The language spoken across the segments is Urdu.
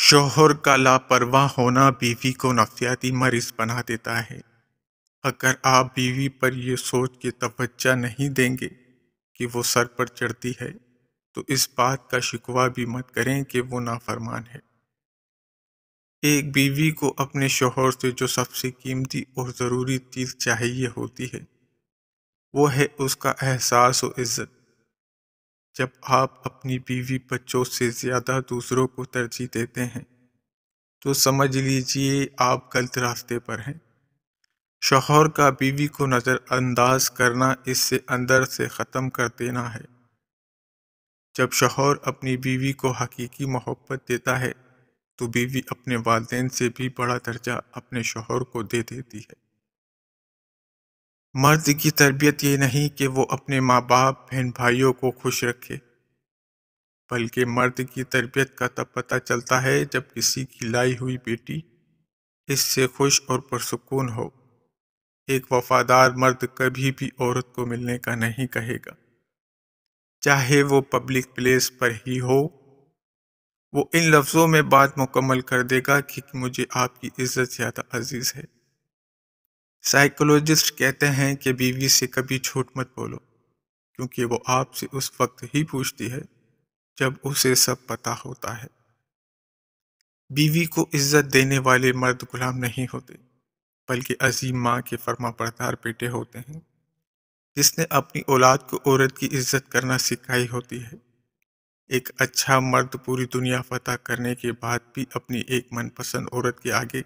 شوہر کا لاپرواہ ہونا بیوی کو نفسیاتی مریض بنا دیتا ہے۔ اگر آپ بیوی پر یہ سوچ کے توجہ نہیں دیں گے کہ وہ سر پر چڑھتی ہے تو اس بات کا شکوہ بھی مت کریں کہ وہ نافرمان ہے۔ ایک بیوی کو اپنے شوہر سے جو سب سے قیمتی اور ضروری چیز چاہیے ہوتی ہے وہ ہے اس کا احساس و عزت۔ جب آپ اپنی بیوی بچوں سے زیادہ دوسروں کو ترجیح دیتے ہیں تو سمجھ لیجئے آپ غلط راستے پر ہیں۔ شوہر کا بیوی کو نظر انداز کرنا اس سے اندر سے ختم کر دینا ہے۔ جب شوہر اپنی بیوی کو حقیقی محبت دیتا ہے تو بیوی اپنے والدین سے بھی بڑا درجہ اپنے شوہر کو دے دیتی ہے۔ مرد کی تربیت یہ نہیں کہ وہ اپنے ماں باپ بہن بھائیوں کو خوش رکھے، بلکہ مرد کی تربیت کا تب پتہ چلتا ہے جب کسی کی لائی ہوئی بیٹی اس سے خوش اور پرسکون ہو۔ ایک وفادار مرد کبھی بھی عورت کو ملنے کا نہیں کہے گا، چاہے وہ پبلک پلیس پر ہی ہو۔ وہ ان لفظوں میں بات مکمل کر دے گا کہ مجھے آپ کی عزت زیادہ عزیز ہے۔ سائیکولوجسٹ کہتے ہیں کہ بیوی سے کبھی جھوٹ مت بولو، کیونکہ وہ آپ سے اس وقت ہی پوچھتی ہے جب اسے سب پتہ ہوتا ہے۔ بیوی کو عزت دینے والے مرد غلام نہیں ہوتے، بلکہ عظیم ماں کے فرما بردار بیٹے ہوتے ہیں، جس نے اپنی اولاد کو عورت کی عزت کرنا سکھائی ہوتی ہے۔ ایک اچھا مرد پوری دنیا فتح کرنے کے بعد بھی اپنی ایک من پسند عورت کے آگے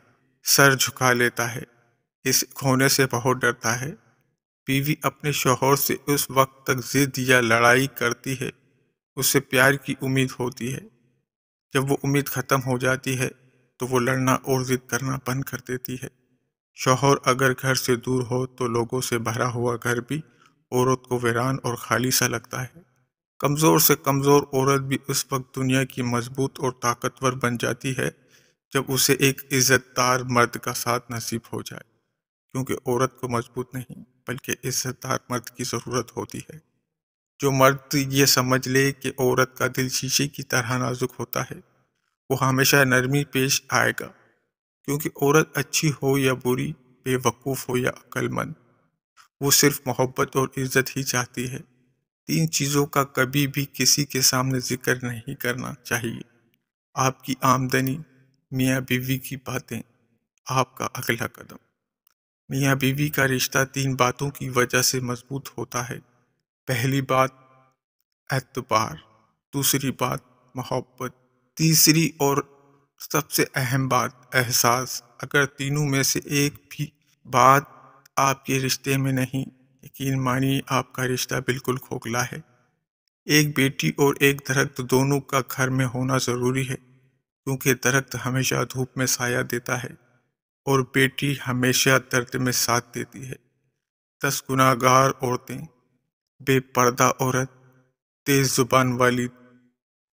سر جھکا لیتا ہے، اسے کھونے سے بہت ڈرتا ہے۔ بیوی اپنے شوہر سے اس وقت تک ضد یا لڑائی کرتی ہے، اسے پیار کی امید ہوتی ہے۔ جب وہ امید ختم ہو جاتی ہے تو وہ لڑنا اور ضد کرنا بند کر دیتی ہے۔ شوہر اگر گھر سے دور ہو تو لوگوں سے بھرا ہوا گھر بھی عورت کو ویران اور خالی سا لگتا ہے۔ کمزور سے کمزور عورت بھی اس وقت دنیا کی مضبوط اور طاقتور بن جاتی ہے جب اسے ایک عزت دار مرد کا ساتھ نصیب ہو جائے، کیونکہ عورت کو مضبوط نہیں بلکہ عزت دار مرد کی ضرورت ہوتی ہے۔ جو مرد یہ سمجھ لے کہ عورت کا دل شیشے کی طرح نازک ہوتا ہے وہ ہمیشہ نرمی پیش آئے گا، کیونکہ عورت اچھی ہو یا بری، بے وقوف ہو یا عقل مند، وہ صرف محبت اور عزت ہی چاہتی ہے۔ تین چیزوں کا کبھی بھی کسی کے سامنے ذکر نہیں کرنا چاہیے: آپ کی آمدنی، میاں بیوی کی باتیں، آپ کا اگلا قدم۔ میاں بیوی کا رشتہ تین باتوں کی وجہ سے مضبوط ہوتا ہے۔ پہلی بات اعتبار، دوسری بات محبت، تیسری اور سب سے اہم بات احساس۔ اگر تینوں میں سے ایک بھی بات آپ کے رشتے میں نہیں، یقین مانیے آپ کا رشتہ بالکل کھوکھلا ہے۔ ایک بیٹی اور ایک درخت دونوں کا گھر میں ہونا ضروری ہے، کیونکہ درخت ہمیشہ دھوپ میں سایہ دیتا ہے اور بیٹی ہمیشہ درد میں ساتھ دیتی ہے۔ 10 گناہ گار عورتیں: بے پردہ عورت، تیز زبان والی،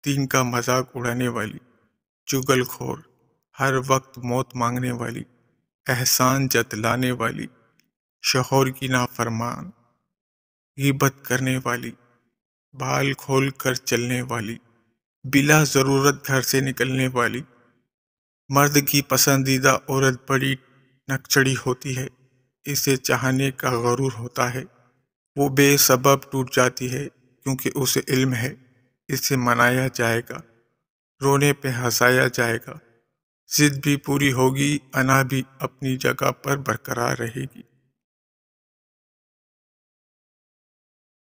دین کا مذاق اڑانے والی، چغل خور، ہر وقت موت مانگنے والی، احسان جتلانے والی، شوہر کی نافرمان، غیبت کرنے والی، بال کھول کر چلنے والی، بلا ضرورت گھر سے نکلنے والی۔ مرد کی پسندیدہ عورت بڑی نکچڑی ہوتی ہے، اسے چاہنے کا غرور ہوتا ہے، وہ بے سبب ٹوٹ جاتی ہے کیونکہ اسے علم ہے اسے منایا جائے گا، رونے پہ ہنسایا جائے گا، ضد بھی پوری ہوگی، انا بھی اپنی جگہ پر برقرار رہے گی۔